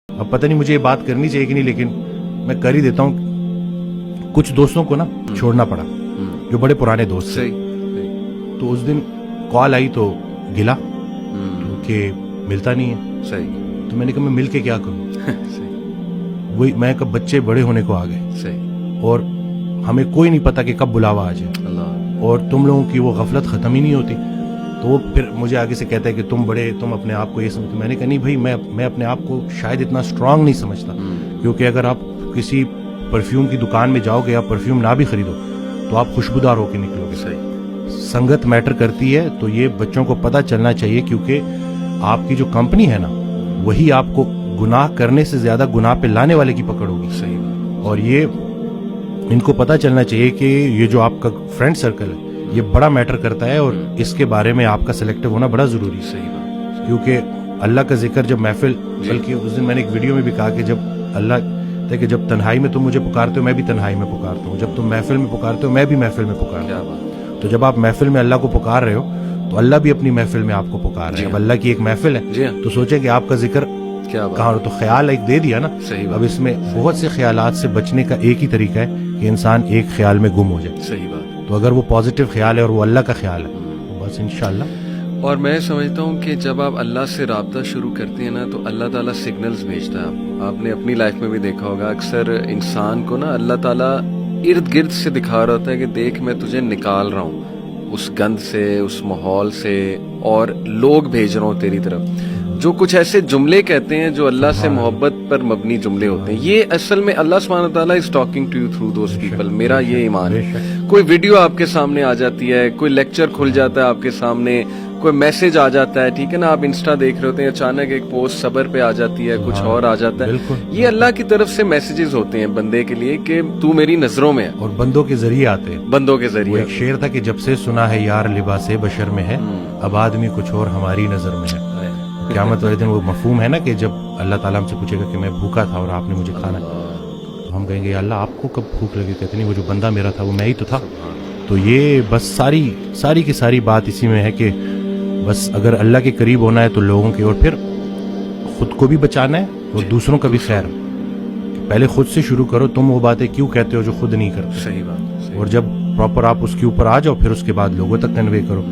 اب پتہ نہیں مجھے یہ بات کرنی چاہیے کہ نہیں، لیکن میں کر ہی دیتا ہوں. کچھ دوستوں کو نا چھوڑنا پڑا جو بڑے پرانے دوست تھے. تو اس دن کال آئی تو گلا کہ ملتا نہیں ہے. تو میں نے کہا میں مل کے کیا کروں. وہی میں کب بچے بڑے ہونے کو آ گئے اور ہمیں کوئی نہیں پتا کہ کب بلاوا آ جائے اور تم لوگوں کی وہ غفلت ختم ہی نہیں ہوتی. تو وہ پھر مجھے آگے سے کہتا ہے کہ تم اپنے آپ کو یہ سمجھتے. میں نے کہا نہیں بھائی، میں اپنے آپ کو شاید اتنا اسٹرانگ نہیں سمجھتا، کیونکہ اگر آپ کسی پرفیوم کی دکان میں جاؤ گے یا پرفیوم نہ بھی خریدو تو آپ خوشبودار ہو کے نکلو گے. سنگت میٹر کرتی ہے، تو یہ بچوں کو پتہ چلنا چاہیے، کیونکہ آپ کی جو کمپنی ہے نا وہی آپ کو گناہ کرنے سے زیادہ گناہ پہ لانے والے کی پکڑ ہوگی. اور یہ ان کو پتہ چلنا چاہیے کہ یہ جو آپ کا فرینڈ سرکل ہے یہ بڑا میٹر کرتا ہے، اور اس کے بارے میں آپ کا سلیکٹو ہونا بڑا ضروری ہے. کیونکہ اللہ کا ذکر جب محفل، بلکہ اس دن میں نے ایک ویڈیو میں بھی کہا کہ جب اللہ کہ جب تنہائی میں تم مجھے پکارتے ہو میں بھی تنہائی میں پکارتا ہوں، جب تم محفل میں پکارتے ہو میں بھی محفل میں پکارتا ہوں. تو جب آپ محفل میں اللہ کو پکار رہے ہو تو اللہ بھی اپنی محفل میں آپ کو پکار رہے ہیں. اب اللہ کی ایک محفل ہے تو سوچیں کہ آپ کا ذکر کہاں. تو خیال ایک دے دیا نا. اب اس میں بہت سے خیالات سے بچنے کا ایک ہی طریقہ ہے کہ انسان ایک خیال میں گم ہو جائے. تو اگر وہ پازیٹیو خیال ہے اور وہ اللہ کا خیال ہے تو بس انشاءاللہ. اور میں سمجھتا ہوں کہ جب آپ اللہ سے رابطہ شروع کرتے ہیں نا تو اللہ تعالیٰ سگنلز بھیجتا ہے. آپ نے اپنی لائف میں بھی دیکھا ہوگا، اکثر انسان کو نا اللہ تعالیٰ ارد گرد سے دکھا رہا ہوتا ہے کہ دیکھ میں تجھے نکال رہا ہوں اس گند سے، اس ماحول سے، اور لوگ بھیج رہا ہوں تیری طرف جو کچھ ایسے جملے کہتے ہیں جو اللہ سے محبت پر مبنی جملے ہوتے ہیں. یہ اصل میں اللہ سبحانہ تعالیٰ is talking to you through those people. میرا یہ ایمان ہے. کوئی ویڈیو آپ کے سامنے آ جاتی ہے، کوئی لیکچر کھل جاتا ہے آپ کے سامنے، کوئی میسج آ جاتا ہے، ٹھیک ہے نا، آپ انسٹا دیکھ رہے ہوتے ہیں، اچانک ایک پوسٹ صبر پہ آ جاتی ہے، کچھ اور آ جاتا ہے. یہ اللہ کی طرف سے میسیجز ہوتے ہیں بندے کے لیے کہ تو میری نظروں میں ہے، اور بندوں کے ذریعے آتے ہیں. بندوں کے ذریعے. ایک شعر تھا کہ جب سے سنا ہے یار لباس بشر میں ہے، اب آدمی کچھ اور ہماری نظر میں ہے. قیامت والے دن وہ مفہوم ہے نا کہ جب اللہ تعالیٰ ہم سے پوچھے گا کہ میں بھوکا تھا اور آپ نے مجھے کھانا، تو ہم کہیں گے یا اللہ آپ کو کب بھوک لگی؟ کہتے نہیں وہ جو بندہ میرا تھا وہ میں ہی تو تھا. تو یہ بس ساری کی ساری بات اسی میں ہے کہ بس اگر اللہ کے قریب ہونا ہے تو لوگوں کے، اور پھر خود کو بھی بچانا ہے اور دوسروں کا بھی خیر. پہلے خود سے شروع کرو. تم وہ باتیں کیوں کہتے ہو جو خود نہیں کرتے؟ صحیح بات. اور جب پراپر آپ اس کے اوپر آ جاؤ پھر اس کے بعد لوگوں تک کنوے کرو.